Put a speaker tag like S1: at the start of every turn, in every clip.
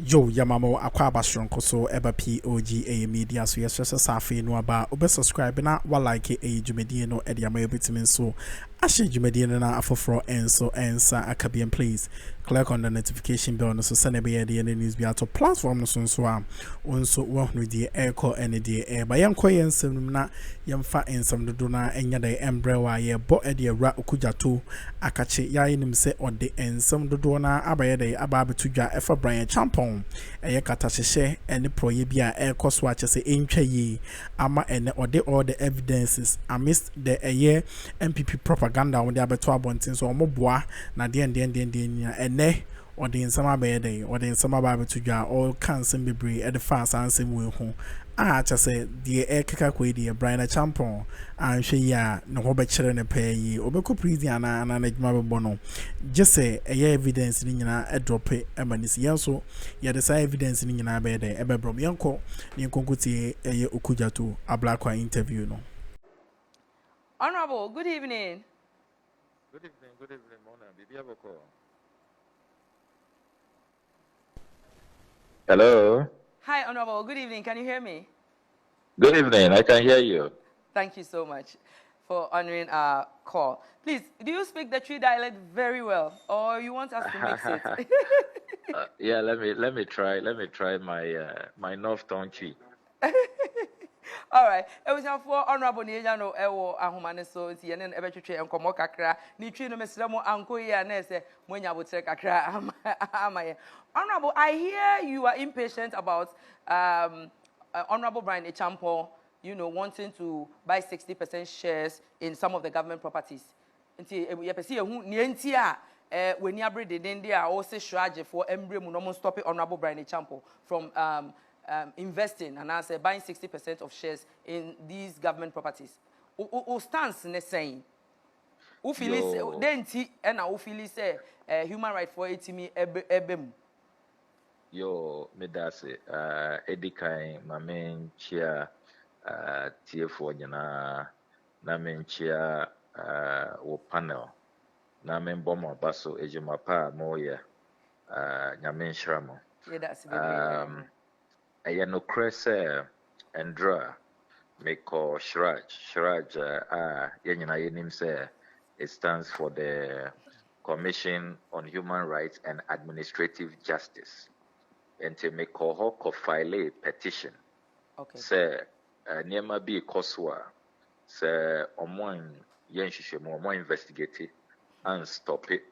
S1: Yo, Yamamo Aquaba Stronko so eba POG Media so yes safi no aba obe subscribe na wa like Jumedie no edi ama yobitimin so ashe Jumedie na afoforo enso ensa akabian please click on the notification bell no so send be the news be ato platform no so a onso wo hunu die echo ene die e ba yenko yensem na yemfa ensem dodo na enya da embrewa ye bo edi ra Okudzeto akache yayi nim se ode ensem dodo na abaye da aba betudwa efa Bryan.A eye katahye ene proye bia ekoso achese entwa yi ama ene ode all the evidences amidst the eye NPP propaganda won dey abeto abontin so omoboa na de ene ode nsama be dey ode nsama ba betudwa all cancel bebre e the fans ansem we hu achese de ekeka kwe de Bryan.A anhwe ya ne ho be kire ne payi obeko prison na adwuma bebo no jese eye evidence ni nyina e drop e manisi yanso ya de say evidence ni nyina be de e be brom yanko ni nkonkotie eye Okudzeto ablakwa interview no.
S2: Honorable, good evening.
S3: Good evening, Mona. Bibi Aboko. Hello.
S2: Hi, Honorable. Good evening. Can you hear me?
S3: Good evening. I can hear you.
S2: Thank you so much for honoring our call. Please, do you speak the Tree dialect very well, or you want us to mix it?
S3: Yeah, let me try. Let me try my North Tongue Tree.
S2: All right. It was for Honorable Niano Ewo Ahumane so CNN Ebetri and Komo Kakra. Ni Tree no Meslamo Anko ya Nese Mwenya Botre Kakra Amaye. Honorable, I hear you are impatient about Honorable Bryan.A, wanting to buy 60% shares in some of the government properties. Nti yepesi ehu nienti a when you bring the India also strategy for embryo no stop Honorable Bryan.A from investing and as buying 60% of shares in these government properties. O stance ne saying. O feel denti and o feel say human right for etimi ebem.
S3: Yo, me dase edikai mamen chia TF nyina na men chia wo panel na men bomo baso ejuma pa moye nyamen shramo.
S2: Yeah, that's
S3: Aya no krese endra meko Shraj yenyina yenim say it stands for the Commission on Human Rights and Administrative Justice. And to make ko file petition.
S2: Okay.
S3: Say niema bi koswa say omwan yenhwehwe mo investigate and stop it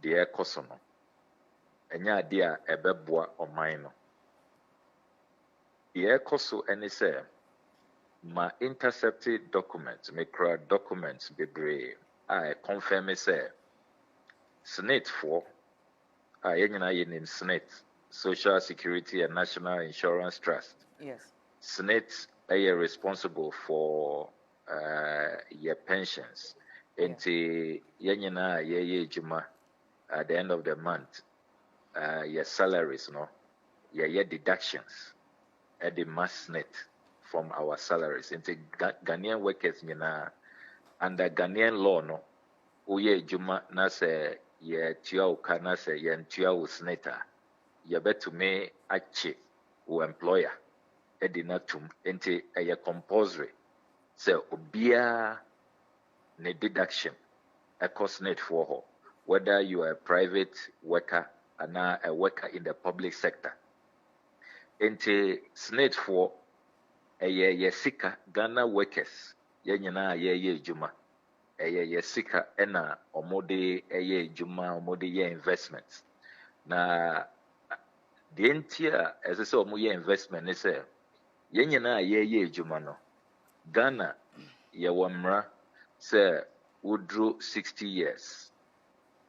S3: the ekosono. Enya ade a ebeboa oman no. The ekoso ene say ma intercepted documents, micro documents bebre I confirm say SSNIT for yenyina yenim SSNIT Social Security and National Insurance Trust.
S2: Yes.
S3: SSNIT are responsible for your pensions. Enti yenyina ye juma at the end of the month. Your salaries, no, your deductions at the SSNIT from our salaries. Enti Ghanaian workers nyina under Ghanaian law, no, uye juma na se ye tua uka na se ye ntua SSNIT. You bet to me achi who employer edinatum ente a compulsory so obia ne deduction a cost net for her, whether you are a private worker and a worker in the public sector. Ente SSNIT for a sika Ghana workers yenyina ye juma a sika ena omode a juma omode ye investments na the entire as I saw my investment is yenyina ye juma no Ghana ye wamra say would do 60 years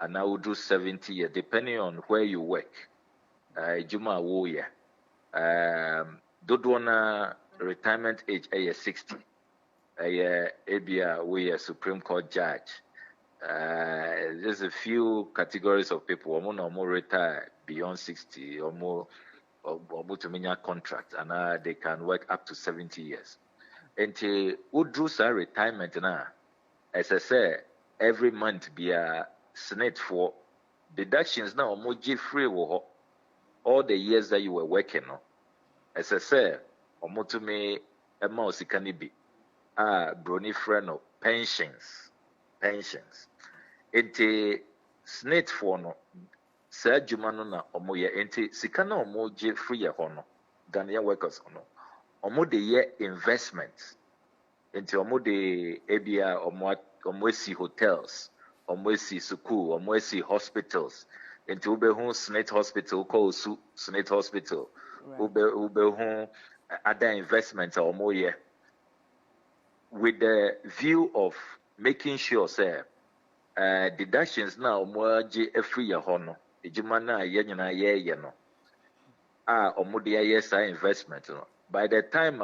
S3: and now would do 70 years depending on where you work. Juma wo ye dodona retirement age 60 abia we a Supreme Court judge. There's a few categories of people who more retire beyond 60 or more to many contract and they can work up to 70 years. Until who drew sa retirement now, as I say, every month be a SSNIT for deductions now more free wo all the years that you were working, no, as I said, omotumi ema osikani bi, broni friend no pensions. Enti SSNIT for no, sa adwuma no na omoye enti sika na omoje free ye ho no, Ghanaian workers no, omo de ye investment. Enti omo de ebia omo esi hotels, omo esi school, omo esi hospitals. Enti ubehu SSNIT hospital called SSNIT hospital. Ubehu other investments omo ye with the view of making sure say deductions now omoje free ye ho no. Ejuma na ye nyina ye no. Omo de ye sa investment no. By the time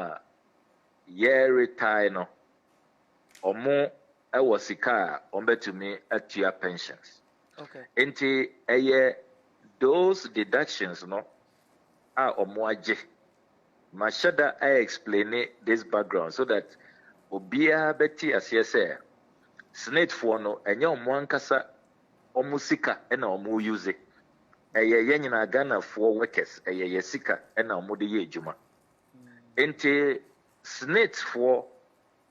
S3: ye retire no, omo ewo sika ombetumi atua pensions.
S2: Okay.
S3: Enti those deductions no omo aje. Mashada I explain this background so that obia beti asye say SSNIT for no enye omo ankasa omo sika ena omo use. Ye nyina Ghana for workers ye sika ena omo de ye adwuma. Enti SSNIT for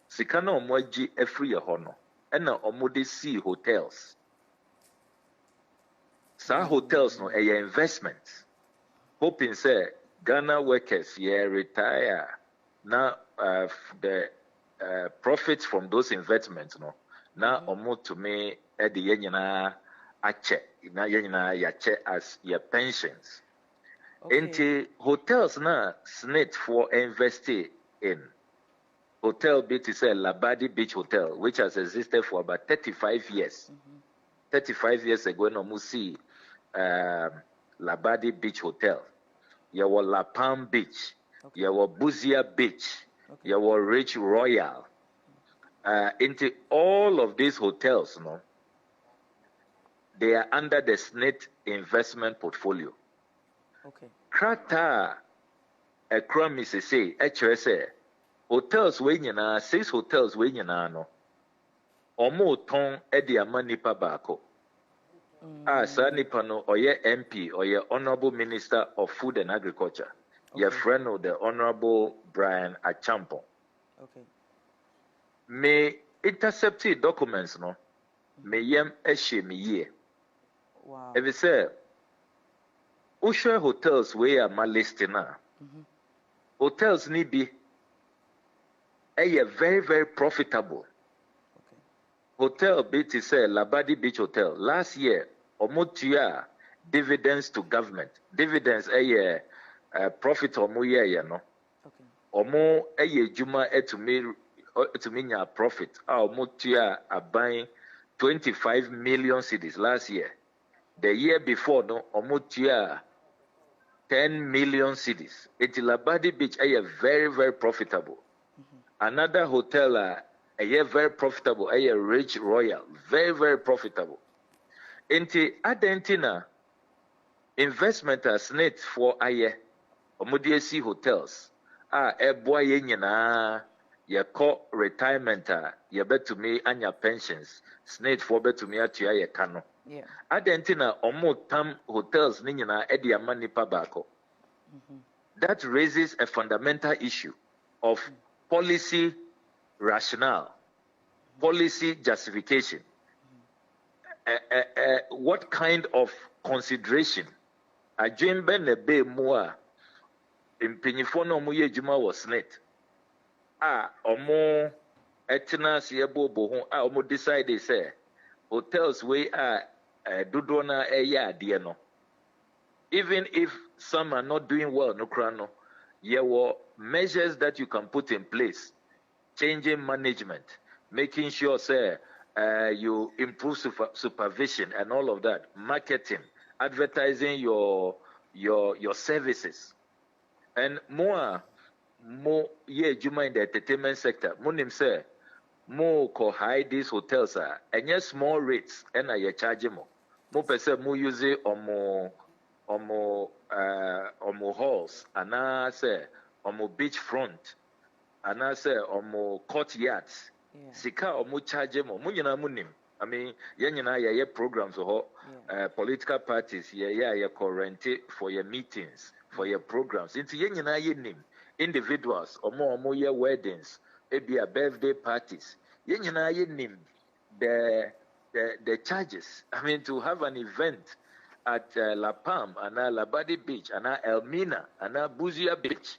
S3: sika na omo agi afri ye ho no ena omo de see hotels. Sa hotels no investment. Hoping say Ghana workers retire now the profits from those investments no na omo to me the yenyina ache na yenyina yache as your pensions. Enti hotels na SSNIT for invest in. Hotel B to say Labadi Beach Hotel, which has existed for about 35 years. 35 years ago, no musi Labadi Beach Hotel. You were La Palm Beach. You were Buzia Beach. You were Rich Royal. Into all of these hotels, no, they are under the SSNIT investment portfolio.
S2: Okay.
S3: Krata Akroma say, HSA. Hotels we nyina 6 hotels we nyina no omo ton e de ama nipa baako sa nipa no oye MP oye Honorable Minister of Food and Agriculture. Your friend no the Honorable Bryan.A.
S2: Okay.
S3: Me intercepted documents no me yem ehye me ye.
S2: Wow.
S3: If say Usher hotels we are my listing na hotels ni bi very, very profitable.
S2: Okay.
S3: Hotel BT say Labadi Beach Hotel. Last year, omotua dividends to government. Dividends profit omo ye no.
S2: Okay.
S3: Omo juma to me nya profit. Omotua buying 25 million cedis last year. The year before no omotua 10 million cedis. It's Labadi Beach very, very profitable. Another hotel, very profitable, Rich Royal, very, very profitable. Enti adentina investment as SSNIT for omodiesi hotels. Eboa ye nyina ye call retirement ye betumi anya pensions. SSNIT for betumi atua ye kano.
S2: Yeah.
S3: Adentina tam hotels ni nyina edi ama nipa baako. That raises a fundamental issue of policy rationale, policy justification. What kind of consideration? Ajembe nebe mua impenyifo na omo ye adwuma was SSNIT. Omo etina se ebobo ho omo decide say hotels we dodo na ade no. Even if some are not doing well no krano, there were measures that you can put in place. Changing management, making sure say you improve supervision and all of that, marketing, advertising your services, and more juma in the entertainment sector. Munim say more ko high these hotels and yes small rates and I charge more. More person more use omo halls and I say omo beachfront. And I say omo courtyards. Sika omo charge mo. Munyina munim. I mean, yeah, programs or political parties, yeah, current for your meetings, for your programs. Into name individuals or more your weddings, maybe a birthday parties. Name the charges. I mean, to have an event at La Palm, and Labadi Beach, and Elmina, and Buzia Beach,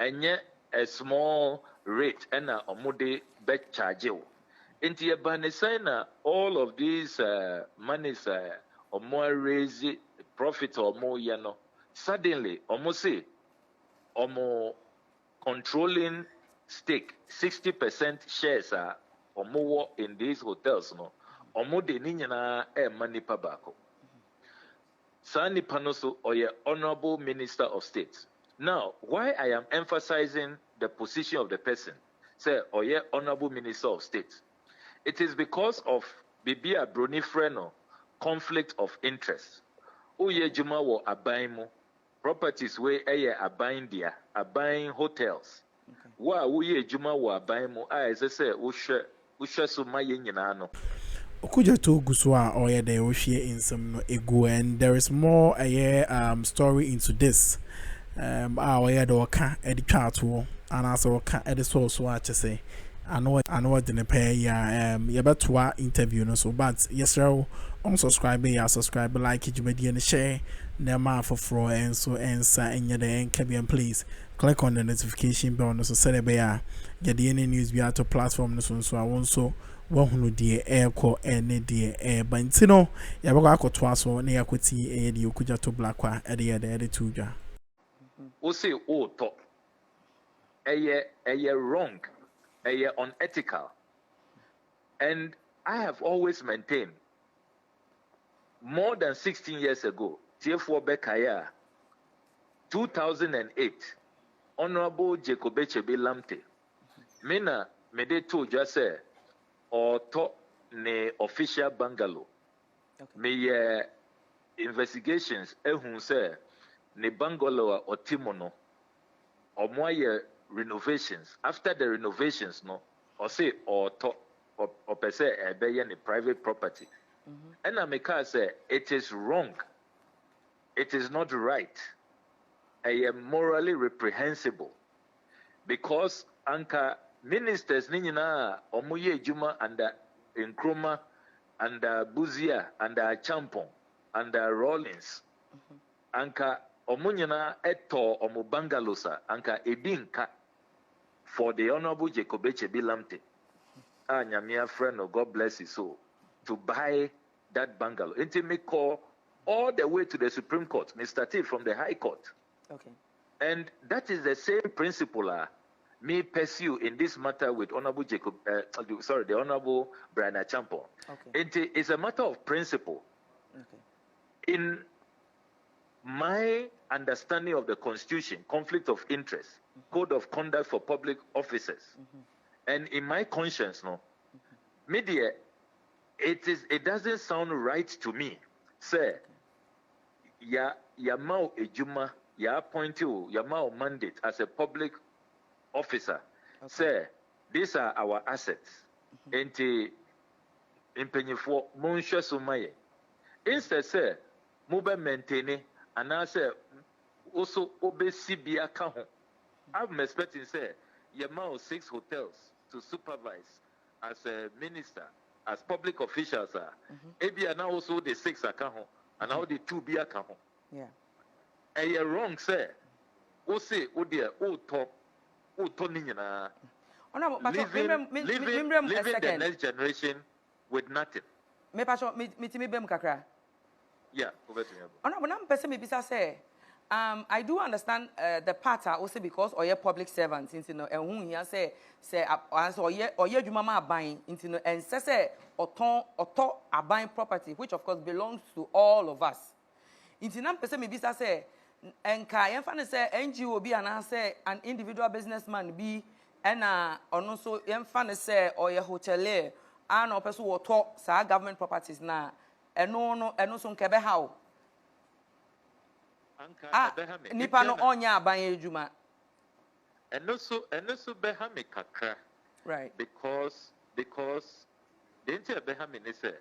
S3: and yet a small rate, and a omode bet charge. Into your banisana, all of these monies or more raise profit or more, suddenly, almost say, or more controlling stake, 60% shares are or more in these hotels, no, or more than money pabako. Sani Panoso or your Honorable Minister of State. Now, why I am emphasizing the position of the person, say, or your Honorable Minister of State, it is because of Bibia Brunifreno conflict of interest. Uye Juma wo abaimo properties where abain dia, abain hotels. Wa uye Juma wo abaimo, I say, usha suma yenyinano.
S1: Okudzeto guswa or yeah, they will share in some ego, and there is more story into this. Our yeah, the waka chart and also waka the source what to say. I know the pay better interview no so, but yes sir, on subscribe like POG Media and share the man for and so and your day and please click on the notification bell no so set get the any news be to platform no so I want so one dear air co any dear air but no ya baka akotwa so na yakoti the Okudzeto blackwa at the two ja
S3: o say o talk wrong, unethical, and I have always maintained more than 16 years ago, T4 Bekaya, 2008, Honorable Jacobechebe Lamte, Mina mede to just say or talk ne official bungalow. Me investigations ehun say ne bungalow or timono or more renovations. After the renovations, no, or say or talk or per se a private property. And I make say it is wrong. It is not right. I am morally reprehensible because anka ministers nina omuye juma under Akroma under Buzia under Champon under Rollins anka omunyana eto omu bangalosa anka edinka for the Honorable Jacobechebe Lamte nyamia friend of God bless his soul to buy that bungalow. Until me call all the way to the Supreme Court, Mr. T from the High Court.
S2: Okay.
S3: And that is the same principle me pursue in this matter with Honorable the Honorable Bryan.A. Champo. Okay. It's a matter of principle. Okay. In my understanding of the Constitution, conflict of interest, code of conduct for public officers, and in my conscience, media, it doesn't sound right to me. Say, ya mau ejuma, ya appoint you, ya mau mandate as a public officer. Okay. Say, these are our assets. Enti impenyefo monsha sumaye. Instead say, mube maintain and I say also obe CB account. I'm expecting say ya mau 6 hotels to supervise as a minister, as public officials are. Maybe now also the 6 account and now the 2 be account. Yeah. And you're wrong, sir. O say, oh dear, oh talk, living the next generation with nothing.
S2: Me passion, me bem kakra.
S3: Yeah, over to you.
S2: I'm person me bisa say. I do understand the part also because or your public servants, you know, and whom here say answer or your mama buying, you know, and say or buying property, which of course belongs to all of us. Into nam person maybe say and can say NGO be and say an individual businessman be and also fan say or your hotelier and or person will talk say government properties now and no so kebe how. Nipa no onya abanye ejuma.
S3: And also behame kakra.
S2: Right.
S3: Because Didn't you ever have me say?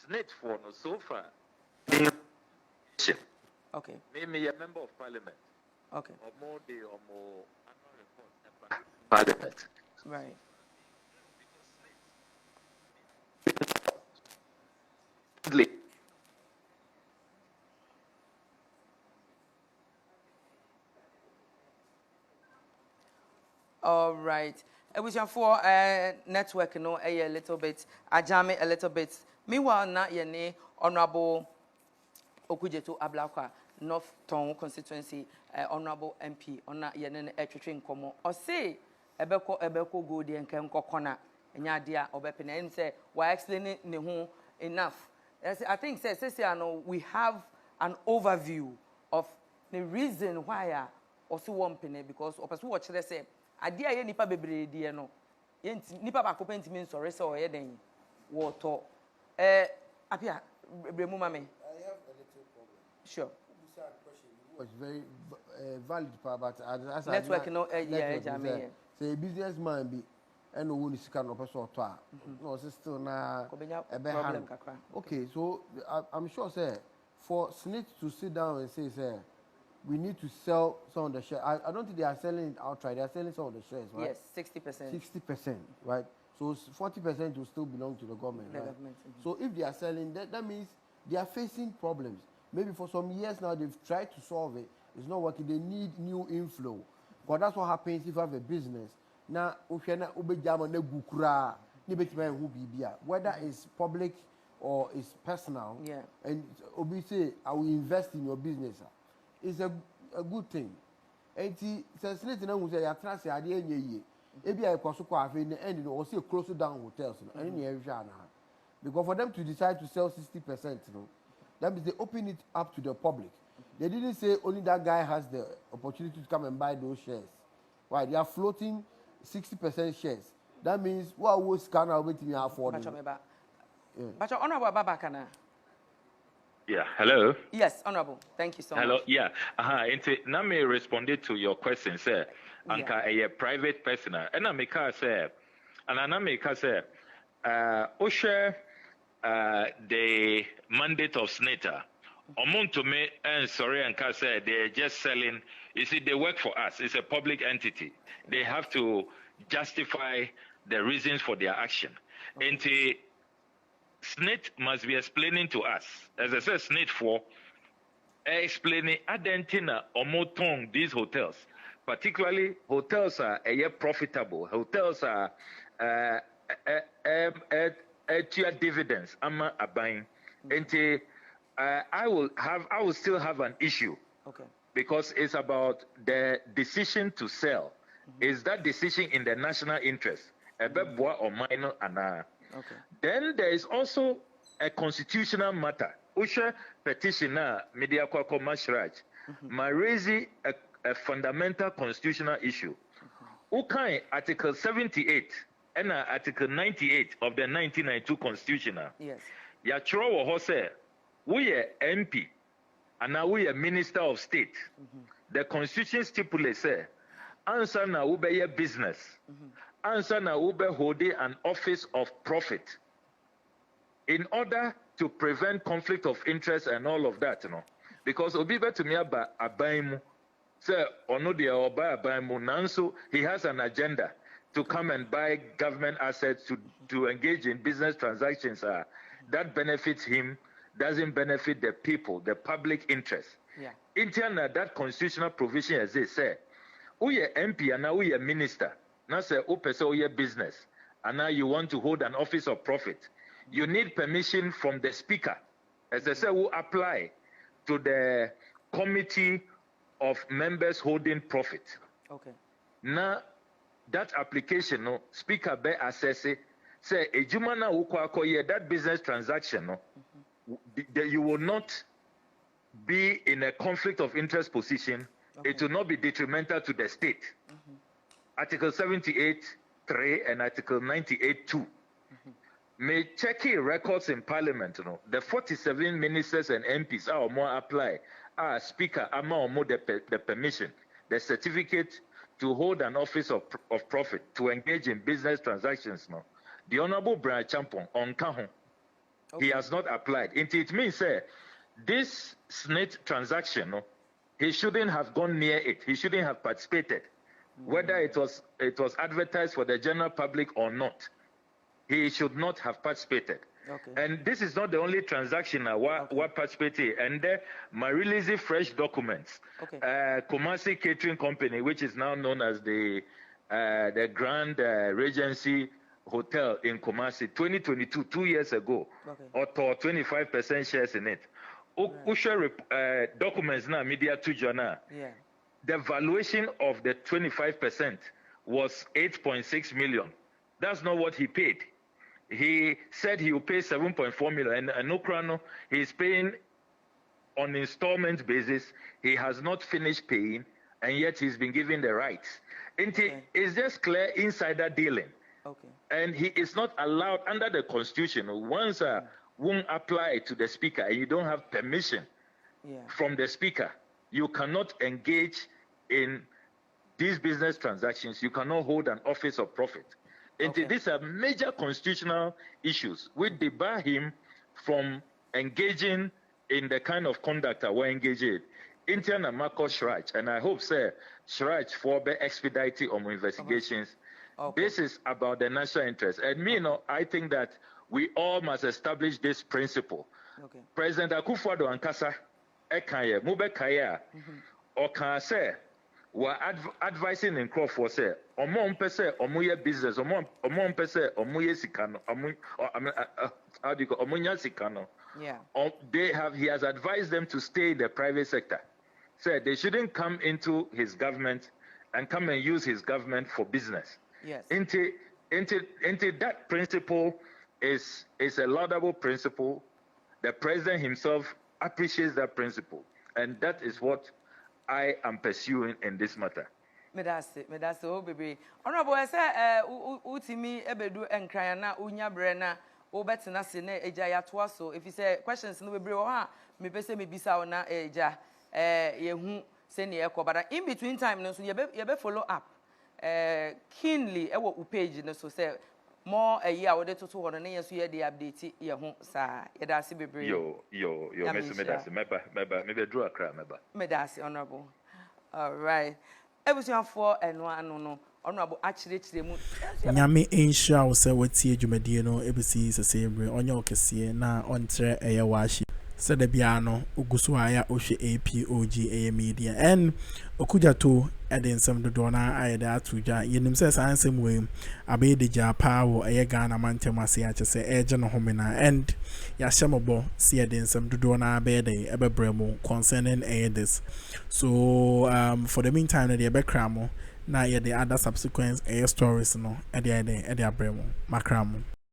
S3: SSNIT for no so far.
S2: Okay.
S3: Maybe a member of parliament.
S2: Okay.
S3: Or more day or more annual report. Parliament.
S2: Right. All right. Was your for network no a little bit, ajame a little bit. Meanwhile, na yene honorable Okudzeto Ablakwa North Town constituency honorable MP ona yene etwetwe nkomo. O say ebeko go de nkan kokona enya dia obepene and say why explain ne ho enough. I think say we have an overview of the reason why also one penny because opesu watch they say ade aye nipa bebre die no nipa ba ko pentimi nsore se o ye den woto apia bremu mame.
S4: I have a little problem.
S2: Sure.
S4: It was very valid, but as
S2: network no jame
S4: say businessman be and no one is can no person to no still na
S2: problem kakra.
S4: Okay, so I'm sure say for SSNIT to sit down and say we need to sell some of the shares. I don't think they are selling it outright. They are selling some of the shares, right?
S2: Yes, 60%.
S4: 60%, right? So 40% will still belong to the government, right? So if they are selling, that means they are facing problems. Maybe for some years now they've tried to solve it. It's not working. They need new inflow. But that's what happens if you have a business. Now, whether it's public or it's personal, and Obi say, I will invest in your business. It's a good thing. And since later on, we say, I trust the idea. Maybe I could and also close down hotels. Because for them to decide to sell 60%, that means they open it up to the public. They didn't say only that guy has the opportunity to come and buy those shares. Why? They are floating 60% shares. That means what was Ghana waiting afford?
S2: But honorable Babakana.
S3: Yeah, hello.
S2: Yes, honorable. Thank you so much.
S3: Hello, yeah. Now me responded to your question, sir. Anka a private person. And I make say, and I make say, Osha, the mandate of SSNIT. Amount to me and sorry and say they're just selling. You see, they work for us. It's a public entity. They have to justify the reasons for their action. And SSNIT must be explaining to us, as I said, SSNIT for explaining Argentina or Motong these hotels. Particularly, hotels are profitable. Hotels are dividends. I'm buying. And I will still have an issue.
S2: Okay.
S3: Because it's about the decision to sell. Is that decision in the national interest? Or minor and
S2: Okay.
S3: Then there is also a constitutional matter. Usha petitioner media kwako mashraj. Raise a fundamental constitutional issue. Ukai Article 78 and Article 98 of the 1992 Constitution.
S2: Yes.
S3: Yachro wo hose we are MP and now we are Minister of State. The Constitution stipulates say answer na ube ye business. Answer na ube holding an office of profit. In order to prevent conflict of interest and all of that, because obibe to me abaimu say ono dia oba abaimu nanso he has an agenda to come and buy government assets to engage in business transactions that benefits him, doesn't benefit the people, the public interest.
S2: Yeah.
S3: Internal that constitutional provision as they say, we are MP and now we are minister. Now say we are business and now you want to hold an office of profit. You need permission from the speaker. As I say, who apply to the committee of members holding profit. Okay. Now that application, speaker be assess it, say ejumana ukwa that business transaction, you will not be in a conflict of interest position. Okay. It will not be detrimental to the state. Article 78(3) and Article 98(2). May checking records in Parliament, the 47 ministers and MPs are more apply. Speaker, are more the permission, the certificate to hold an office of profit, to engage in business transactions. the Honorable Bryan Champon on Kaho. He has not applied. It means this SSNIT transaction, no, he shouldn't have gone near it. He shouldn't have participated. Whether it was advertised for the general public or not, he should not have participated.
S2: Okay.
S3: And this is not the only transaction what participated. And my releasing fresh documents.
S2: Okay.
S3: Kumasi Catering Company, which is now known as the Grand Regency Hotel in Kumasi, 2022, 2 years ago, or 25% shares in it. Documents now media to journal.
S2: Yeah.
S3: The valuation of the 25% was 8.6 million. That's not what he paid. He said he will pay 7.4 million, and Okrano, he's paying on installment basis. He has not finished paying, and yet he's been given the rights. It's just clear insider dealing.
S2: Okay.
S3: And he is not allowed under the constitution. Once won't apply to the speaker and you don't have permission from the speaker, you cannot engage in these business transactions. You cannot hold an office of profit. And these are major constitutional issues which debar him from engaging in the kind of conduct that we're engaging in. Interna Marco Shraj, and I hope, sir, Shraj for the expediting on investigations. This is about the national interest. And me, I think that we all must establish this principle. President Akuffo and Kasa Ekaya, Mubekaya, or can say, were advising in Crawford, say, or more pese, or more business, or more pese, or more sikano, how do you call Omunya sikano?
S2: Yeah.
S3: He has advised them to stay in the private sector. Said they shouldn't come into his government and come and use his government for business.
S2: Yes.
S3: Into that principle is a laudable principle. The president himself appreciates that principle, and that is what I am pursuing in this matter.
S2: Medase, oh baby. Honorable, I say, utimi ebedu enkrayana unya brena obetina sene eja ya so. If you say questions no bebre ha, me pese me bisa ona eja yehu sene ekọ, but in between time no so you be follow up keenly e wo page no so say more a year we dey to ho no na yeso ye dey update ye ho sa ye da se bebre
S3: yo medase me draw Accra
S2: medase honorable. All right, ebusuafo eno anu no honorable achire mu
S1: nyame ensha wo se watie dwumadie no ebisi sesebre onye okese na ontre eye washi sada bia no ugusu aya ohwe POG Media and Okudzeto ensem dodo na ayeda atuja yenim se sansem we abede japa wo eye Ghana mantem ase ache se eje no homena and ya hyemobo se ensem dodo na abede ebebremu concerning this. So for the meantime na the background na ye the other subsequent stories no e the abremu makramo.